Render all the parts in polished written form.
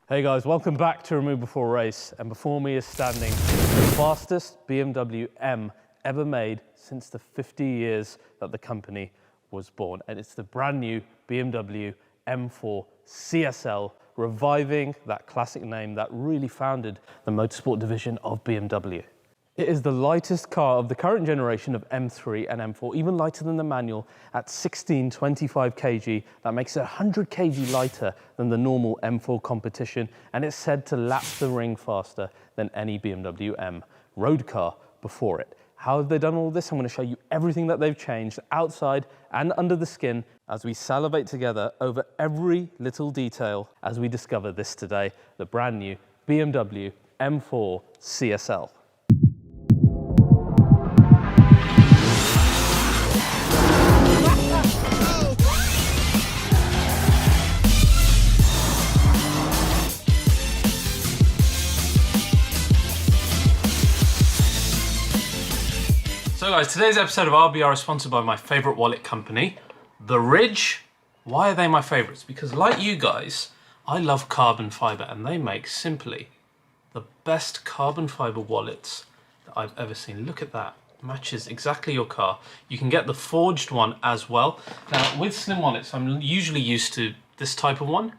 Hey guys, welcome back to Remove Before Race, and before me is standing the fastest BMW M ever made since the 50 years that the company was born, and it's the brand new BMW M4 CSL, reviving that classic name that really founded the motorsport division of BMW. It is the lightest car of the current generation of M3 and M4, even lighter than the manual at 1625 kg. That makes it 100 kg lighter than the normal M4 competition, and it's said to lap the ring faster than any BMW M road car before it. How have they done all this? I'm going to show you everything that they've changed outside and under the skin as we salivate together over every little detail as we discover this today, the brand new BMW M4 CSL. So guys, today's episode of RBR is sponsored by my favourite wallet company, The Ridge. Why are they my favourites? Because like you guys, I love carbon fibre, and they make simply the best carbon fibre wallets that I've ever seen. Look at that, matches exactly your car. You can get the forged one as well. Now with slim wallets, I'm usually used to this type of one.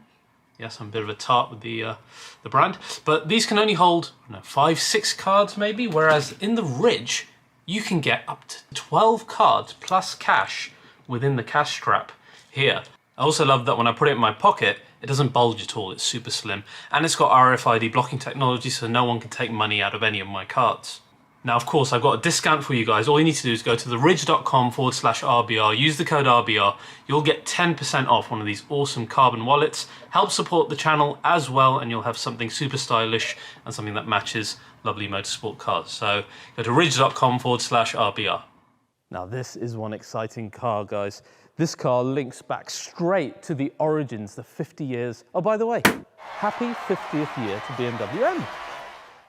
Yes, I'm a bit of a tart with the brand, but these can only hold 5-6 cards maybe, whereas in the Ridge, you can get up to 12 cards plus cash within the cash strap here. I also love that when I put it in my pocket, it doesn't bulge at all. It's super slim, and it's got RFID blocking technology, so no one can take money out of any of my cards. Now, of course, I've got a discount for you guys. All you need to do is go to theridge.com/RBR, use the code RBR. You'll get 10% off one of these awesome carbon wallets. Help support the channel as well, and you'll have something super stylish and something that matches lovely motorsport cars. So go to ridge.com/RBR. Now this is one exciting car, guys. This car links back straight to the origins, the 50 years. Oh, by the way, happy 50th year to BMW M.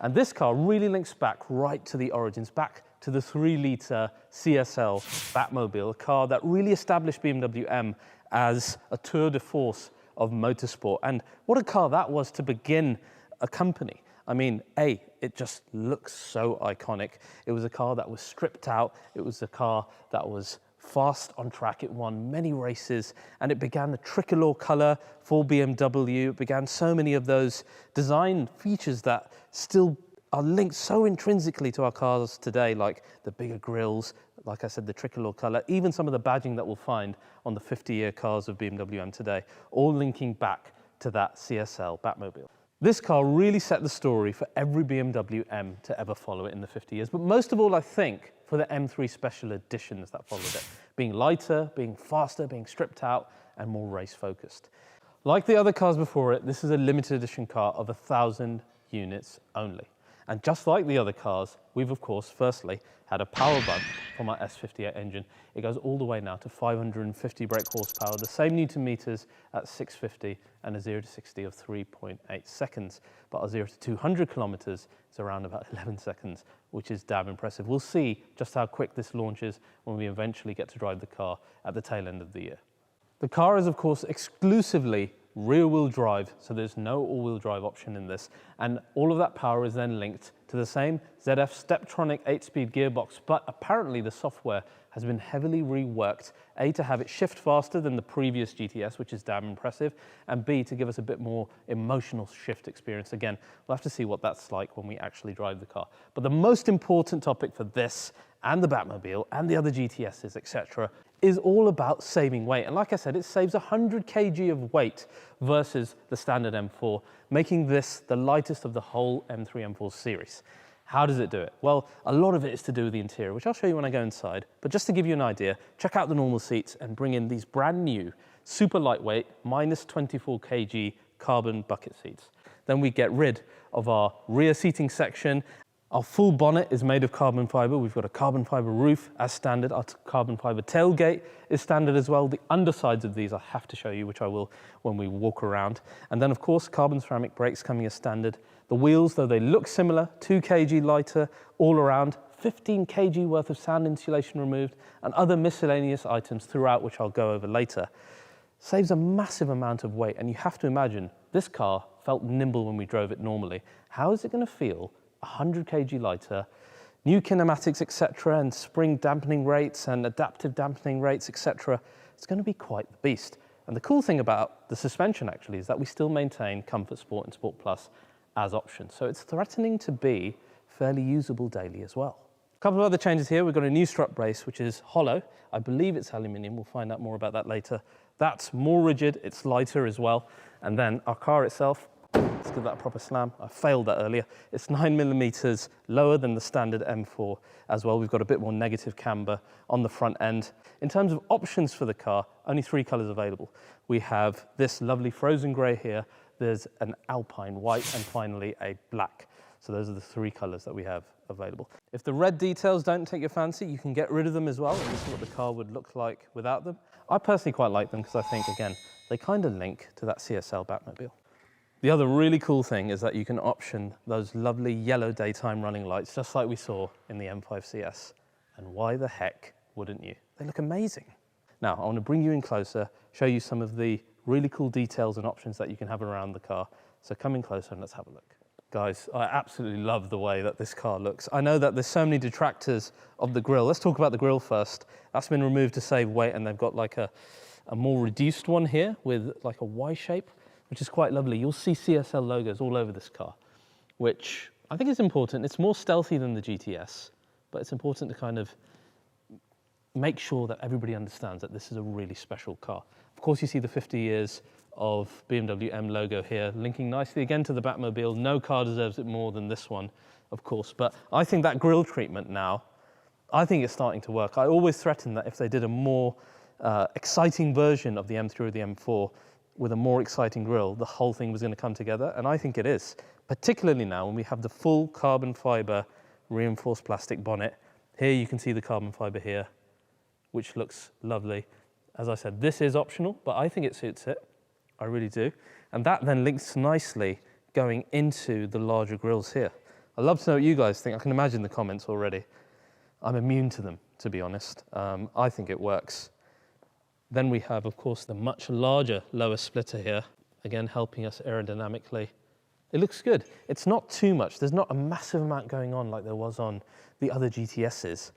And this car really links back right to the origins, back to the 3-litre CSL Batmobile, a car that really established BMW M as a tour de force of motorsport. And what a car that was to begin a company. I mean, it just looks so iconic. It was a car that was stripped out. It was a car that was fast on track. It won many races, and it began the tricolor color for BMW. It began so many of those design features that still are linked so intrinsically to our cars today, like the bigger grills, like I said, the tricolor color, even some of the badging that we'll find on the 50-year cars of BMW M today, all linking back to that CSL Batmobile. This car really set the story for every BMW M to ever follow it in the 50 years, but most of all, I think, for the M3 special editions that followed it, being lighter, being faster, being stripped out, and more race-focused. Like the other cars before it, this is a limited edition car of 1,000 units only. And just like the other cars, we've of course, firstly, had a power bump from our S58 engine. It goes all the way now to 550 brake horsepower, the same Newton meters at 650, and a 0 to 60 of 3.8 seconds. But our 0 to 200 kilometers is around about 11 seconds, which is damn impressive. We'll see just how quick this launches when we eventually get to drive the car at the tail end of the year. The car is of course exclusively rear-wheel drive, so there's no all-wheel drive option in this, and all of that power is then linked to the same ZF Steptronic 8-speed gearbox, but apparently the software has been heavily reworked, A, to have it shift faster than the previous GTS, which is damn impressive, and B, to give us a bit more emotional shift experience. Again, we'll have to see what that's like when we actually drive the car. But the most important topic for this and the Batmobile and the other GTSs, etc., is all about saving weight. And like I said, it saves 100 kg of weight versus the standard M4, making this the lightest of the whole M3 M4 series. How does it do it? Well, a lot of it is to do with the interior, which I'll show you when I go inside. But just to give you an idea, check out the normal seats and bring in these brand new, super lightweight, minus 24 kg carbon bucket seats. Then we get rid of our rear seating section. Our full bonnet is made of carbon fibre. We've got a carbon fibre roof as standard. Our carbon fibre tailgate is standard as well. The undersides of these I have to show you, which I will when we walk around. And then of course, carbon ceramic brakes coming as standard. The wheels, though they look similar, 2 kg lighter all around, 15 kg worth of sound insulation removed, and other miscellaneous items throughout, which I'll go over later. Saves a massive amount of weight, and you have to imagine this car felt nimble when we drove it normally. How is it going to feel 100 kg lighter, new kinematics, etc., and spring dampening rates and adaptive dampening rates, etc.? It's going to be quite the beast. And the cool thing about the suspension actually is that we still maintain Comfort Sport and Sport Plus as options. So it's threatening to be fairly usable daily as well. A couple of other changes here. We've got a new strut brace, which is hollow. I believe it's aluminium. We'll find out more about that later. That's more rigid. It's lighter as well. And then our car itself, let's give that a proper slam. I failed that earlier. It's 9mm lower than the standard M4 as well. We've got a bit more negative camber on the front end. In terms of options for the car, only 3 colors available. We have this lovely frozen gray here. There's an alpine white and finally a black. So those are the 3 colors that we have available. If the red details don't take your fancy, you can get rid of them as well. And this is what the car would look like without them. I personally quite like them because I think, again, they kind of link to that CSL Batmobile. The other really cool thing is that you can option those lovely yellow daytime running lights, just like we saw in the M5 CS. And why the heck wouldn't you? They look amazing. Now, I want to bring you in closer, show you some of the really cool details and options that you can have around the car. So come in closer and let's have a look. Guys, I absolutely love the way that this car looks. I know that there's so many detractors of the grille. Let's talk about the grille first. That's been removed to save weight, and they've got like a more reduced one here with like a Y shape, which is quite lovely. You'll see CSL logos all over this car, which I think is important. It's more stealthy than the GTS, but it's important to kind of make sure that everybody understands that this is a really special car. Of course, you see the 50 years of BMW M logo here, linking nicely again to the Batmobile. No car deserves it more than this one, of course. But I think that grille treatment now, I think it's starting to work. I always threatened that if they did a more exciting version of the M3 or the M4 with a more exciting grille, the whole thing was going to come together. And I think it is, particularly now when we have the full carbon fiber reinforced plastic bonnet. Here you can see the carbon fiber here, which looks lovely. As I said, this is optional, but I think it suits it. I really do. And that then links nicely going into the larger grills here. I'd love to know what you guys think. I can imagine the comments already. I'm immune to them, to be honest. I think it works. Then we have, of course, the much larger lower splitter here, again, helping us aerodynamically. It looks good. It's not too much. There's not a massive amount going on like there was on the other GTSs.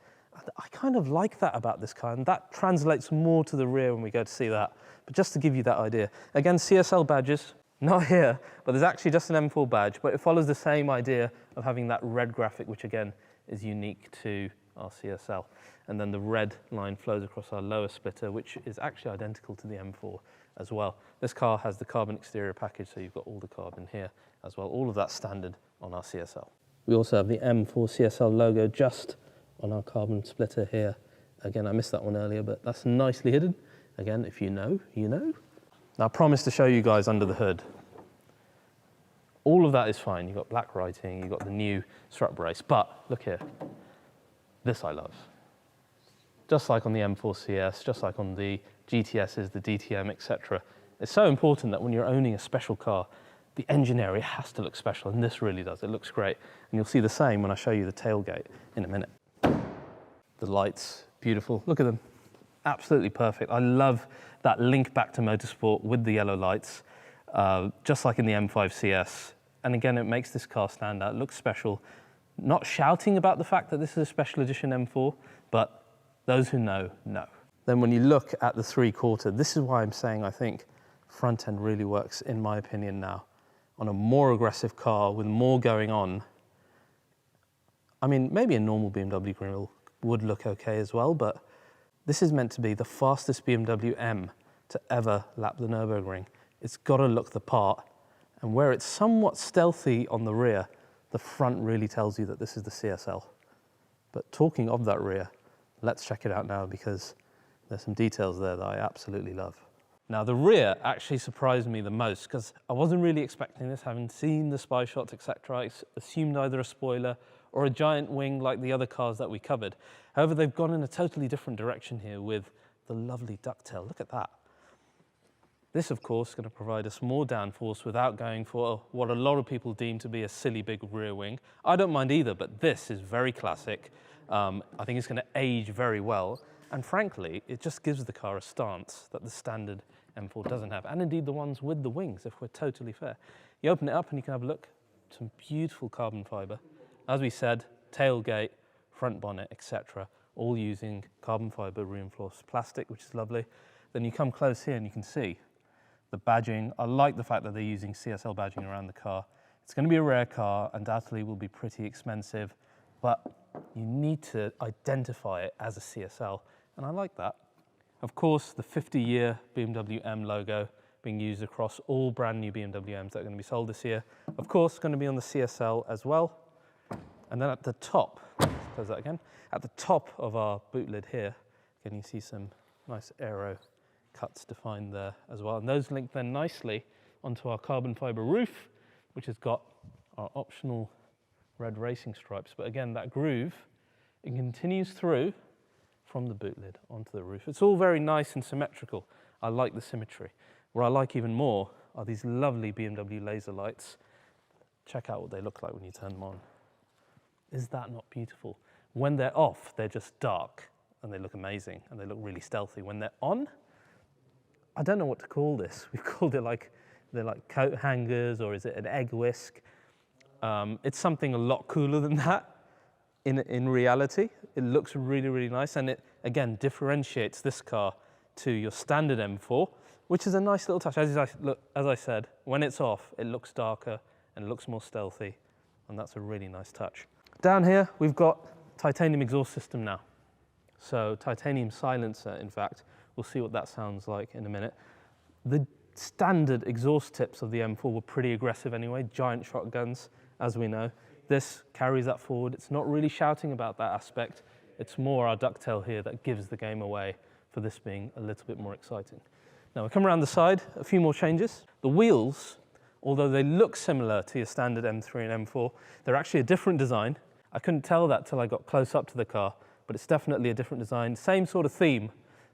I kind of like that about this car, and that translates more to the rear when we go to see that. But just to give you that idea, again, CSL badges, not here, but there's actually just an M4 badge, but it follows the same idea of having that red graphic, which again is unique to our CSL. And then the red line flows across our lower splitter, which is actually identical to the M4 as well. This car has the carbon exterior package, so you've got all the carbon here as well. All of that standard on our CSL. We also have the M4 CSL logo just on our carbon splitter here. Again, I missed that one earlier, but that's nicely hidden. Again, if you know, you know. Now, I promised to show you guys under the hood. All of that is fine. You've got black writing, you've got the new strut brace, but look here. This I love. Just like on the M4 CS, just like on the GTSs, the DTM, etc. It's so important that when you're owning a special car, the engine area has to look special, and this really does. It looks great. And you'll see the same when I show you the tailgate in a minute. The lights, beautiful. Look at them. Absolutely perfect. I love that link back to motorsport with the yellow lights, just like in the M5 CS. And again, it makes this car stand out. It looks special. Not shouting about the fact that this is a special edition M4, but those who know, know. Then when you look at the 3/4, this is why I'm saying I think front end really works, in my opinion now. On a more aggressive car with more going on, I mean, maybe a normal BMW grille would look okay as well, but this is meant to be the fastest BMW M to ever lap the Nürburgring. It's got to look the part. And where it's somewhat stealthy on the rear, the front really tells you that this is the CSL. But talking of that rear, let's check it out now because there's some details there that I absolutely love. Now, the rear actually surprised me the most because I wasn't really expecting this, having seen the spy shots, etc. I assumed either a spoiler or a giant wing like the other cars that we covered. However, they've gone in a totally different direction here with the lovely ducktail. Look at that. This, of course, is going to provide us more downforce without going for what a lot of people deem to be a silly big rear wing. I don't mind either, but this is very classic. I think it's going to age very well. And frankly, it just gives the car a stance that the standard M4 doesn't have, and indeed the ones with the wings, if we're totally fair. You open it up and you can have a look. Some beautiful carbon fibre. As we said, tailgate, front bonnet, etc., all using carbon fibre reinforced plastic, which is lovely. Then you come close here and you can see the badging. I like the fact that they're using CSL badging around the car. It's going to be a rare car, undoubtedly will be pretty expensive, but you need to identify it as a CSL, and I like that. Of course, the 50-year BMW M logo being used across all brand new BMW M's that are going to be sold this year. Of course, going to be on the CSL as well. And then at the top, let's close that again, at the top of our boot lid here, can you see some nice aero cuts defined there as well. And those link then nicely onto our carbon fibre roof, which has got our optional red racing stripes. But again, that groove, it continues through from the boot lid onto the roof. It's all very nice and symmetrical. I like the symmetry. What I like even more are these lovely BMW laser lights. Check out what they look like when you turn them on. Is that not beautiful? When they're off, they're just dark and they look amazing and they look really stealthy. When they're on, I don't know what to call this. We've called it like, they're like coat hangers, or is it an egg whisk? It's something a lot cooler than that. In reality, it looks really, really nice, and it, again, differentiates this car to your standard M4, which is a nice little touch. As I said, when it's off, it looks darker and it looks more stealthy, and that's a really nice touch. Down here, we've got titanium exhaust system now. So titanium silencer, in fact. We'll see what that sounds like in a minute. The standard exhaust tips of the M4 were pretty aggressive anyway, giant shotguns, as we know. This carries that forward. It's not really shouting about that aspect. It's more our ducktail here that gives the game away for this being a little bit more exciting. Now we come around the side, a few more changes. The wheels, although they look similar to your standard M3 and M4, they're actually a different design. I couldn't tell that till I got close up to the car, but it's definitely a different design. Same sort of theme,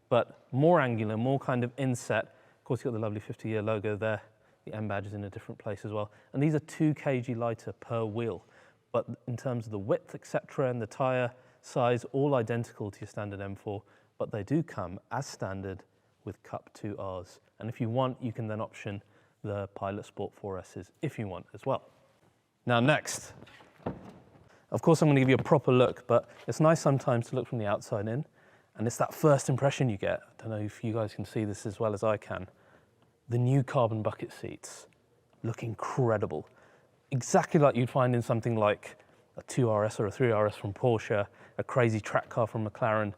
but more angular, more kind of inset. Of course, you've got the lovely 50-year logo there. The M badge is in a different place as well. And these are 2 kg lighter per wheel. But in terms of the width, etc., and the tyre size, all identical to your standard M4, but they do come as standard with Cup 2Rs. And if you want, you can then option the Pilot Sport 4Ss if you want as well. Now next, of course I'm going to give you a proper look, but it's nice sometimes to look from the outside in, and it's that first impression you get. I don't know if you guys can see this as well as I can. The new carbon bucket seats look incredible. Exactly like you'd find in something like a 2RS or a 3RS from Porsche, a crazy track car from McLaren.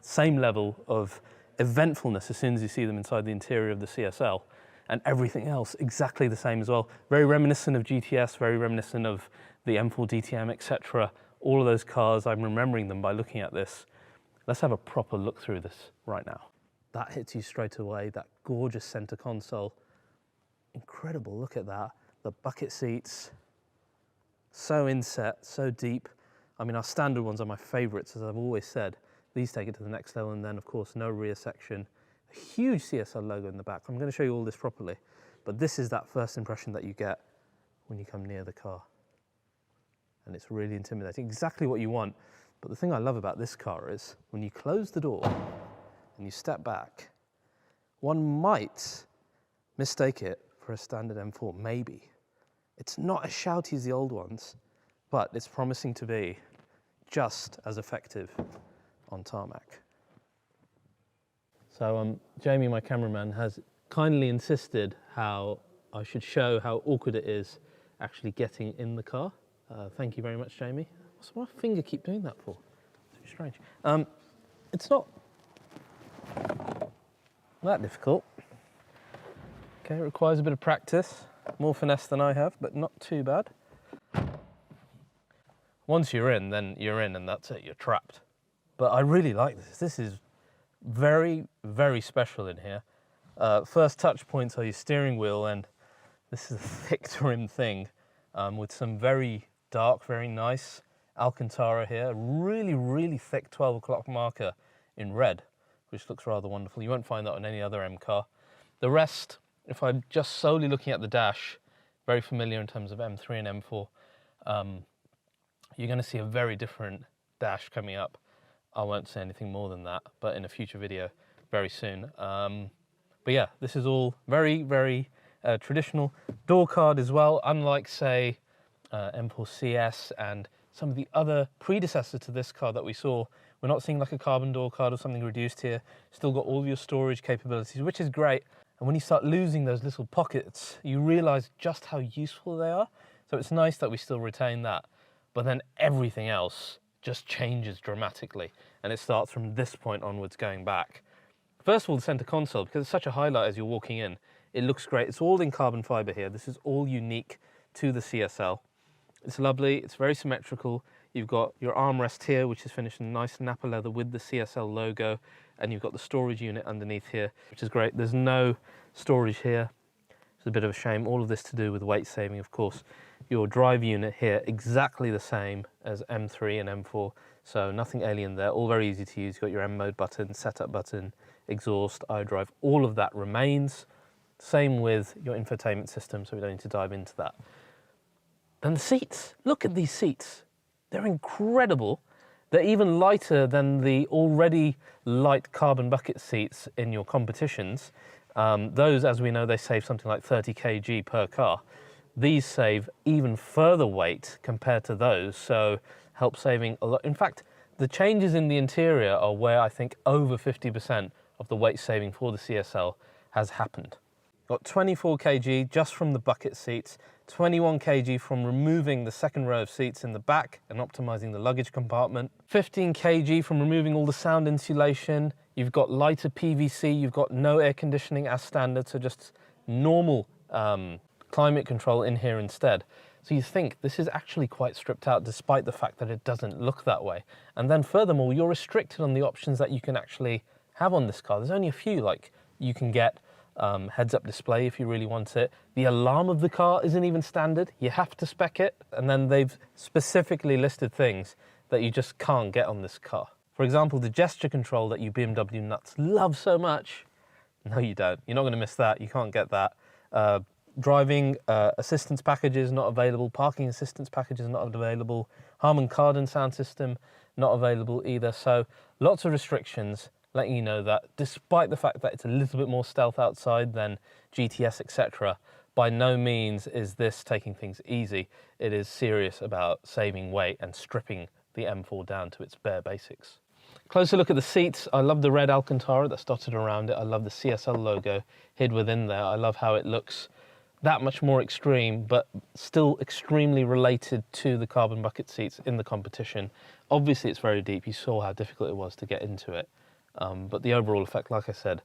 Same level of eventfulness as soon as you see them inside the interior of the CSL, and everything else exactly the same as well. Very reminiscent of GTS, very reminiscent of the M4 DTM, etc. All of those cars, I'm remembering them by looking at this. Let's have a proper look through this right now. That hits you straight away, that gorgeous center console. Incredible, look at that. The bucket seats, so inset, so deep. I mean, our standard ones are my favorites, as I've always said. These take it to the next level, and then of course, no rear section. A huge CSL logo in the back. I'm going to show you all this properly, but this is that first impression that you get when you come near the car. And it's really intimidating, exactly what you want. But the thing I love about this car is when you close the door and you step back, one might mistake it for a standard M4, maybe. It's not as shouty as the old ones, but it's promising to be just as effective on tarmac. So Jamie, my cameraman, has kindly insisted how I should show how awkward it is actually getting in the car. Thank you very much, Jamie. What's my finger keep doing that for? It's strange. It's not that difficult. Okay, it requires a bit of practice, more finesse than I have, but not too bad. Once you're in, then you're in, and that's it, you're trapped. But I really like this. This is very, very special in here. First touch points are your steering wheel, and this is a thick trim thing with some very dark, very nice Alcantara here. Really, really thick 12 o'clock marker in red, which looks rather wonderful. You won't find that on any other M car. The rest, if I'm just solely looking at the dash, very familiar in terms of M3 and M4, you're going to see a very different dash coming up. I won't say anything more than that, but in a future video very soon. But yeah, this is all very, very traditional. Door card as well, unlike say M4 CS and some of the other predecessors to this car that we saw. We're not seeing like a carbon door card or something reduced here. Still got all your storage capabilities, which is great. And when you start losing those little pockets, you realize just how useful they are. So it's nice that we still retain that. But then everything else just changes dramatically. And it starts from this point onwards going back. First of all, the center console, because it's such a highlight as you're walking in. It looks great. It's all in carbon fiber here. This is all unique to the CSL. It's lovely, it's very symmetrical. You've got your armrest here, which is finished in nice Napa leather with the CSL logo, and you've got the storage unit underneath here, which is great. There's no storage here. It's a bit of a shame. All of this to do with weight saving, of course. Your drive unit here, exactly the same as M3 and M4, so nothing alien there, all very easy to use. You've got your M mode button, setup button, exhaust, iDrive, all of that remains. Same with your infotainment system, so we don't need to dive into that. And the seats, look at these seats. They're incredible. They're even lighter than the already light carbon bucket seats in your competitions. Those, as we know, they save something like 30 kg per car. These save even further weight compared to those, so help saving a lot. In fact, the changes in the interior are where I think over 50% of the weight saving for the CSL has happened. Got 24 kg just from the bucket seats, 21 kg from removing the second row of seats in the back and optimizing the luggage compartment, 15 kg from removing all the sound insulation. You've got lighter PVC, you've got no air conditioning as standard, so just normal climate control in here instead. So you think this is actually quite stripped out despite the fact that it doesn't look that way. And then furthermore, you're restricted on the options that you can actually have on this car. There's only a few, like you can get heads-up display if you really want it. The alarm of the car isn't even standard. You have to spec it, and then they've specifically listed things that you just can't get on this car. For example, the gesture control that you BMW nuts love so much. No, you don't. You're not going to miss that. You can't get that. Driving assistance packages not available. Parking assistance packages not available. Harman Kardon sound system not available either. So lots of restrictions, letting you know that despite the fact that it's a little bit more stealth outside than GTS, etc., by no means is this taking things easy. It is serious about saving weight and stripping the M4 down to its bare basics. Closer look at the seats. I love the red Alcantara that's dotted around it. I love the CSL logo hid within there. I love how it looks that much more extreme, but still extremely related to the carbon bucket seats in the competition. Obviously it's very deep. You saw how difficult it was to get into it. But the overall effect, like I said,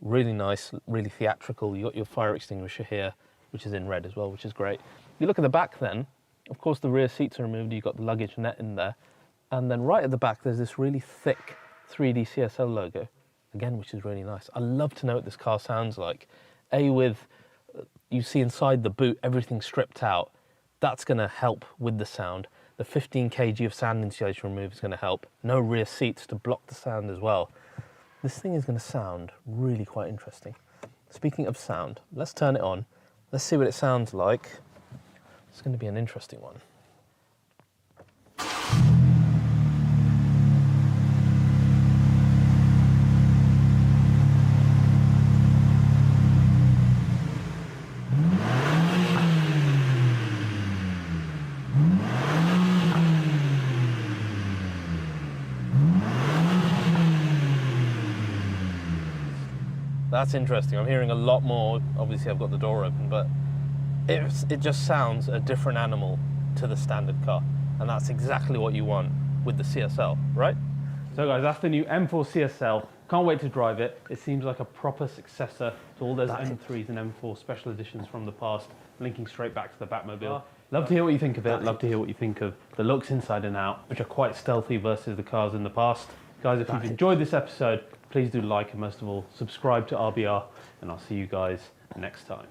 really nice, really theatrical. You got your fire extinguisher here, which is in red as well, which is great. You look at the back then, of course the rear seats are removed, you've got the luggage net in there, and then right at the back there's this really thick 3D CSL logo, again, which is really nice. I love to know what this car sounds like. With, you see inside the boot, everything stripped out. That's gonna help with the sound. The 15 kg of sound insulation removed is going to help. No rear seats to block the sound as well. This thing is going to sound really quite interesting. Speaking of sound, let's turn it on. Let's see what it sounds like. It's going to be an interesting one. That's interesting. I'm hearing a lot more. Obviously I've got the door open, but it just sounds a different animal to the standard car. And that's exactly what you want with the CSL, right? So guys, that's the new M4 CSL. Can't wait to drive it. It seems like a proper successor to all those M3s and M4 special editions from the past, linking straight back to the Batmobile. Love to hear what you think of it. Love to hear what you think of the looks inside and out, which are quite stealthy versus the cars in the past. Guys, if you've enjoyed this episode, please do like and most of all, subscribe to RBR, and I'll see you guys next time.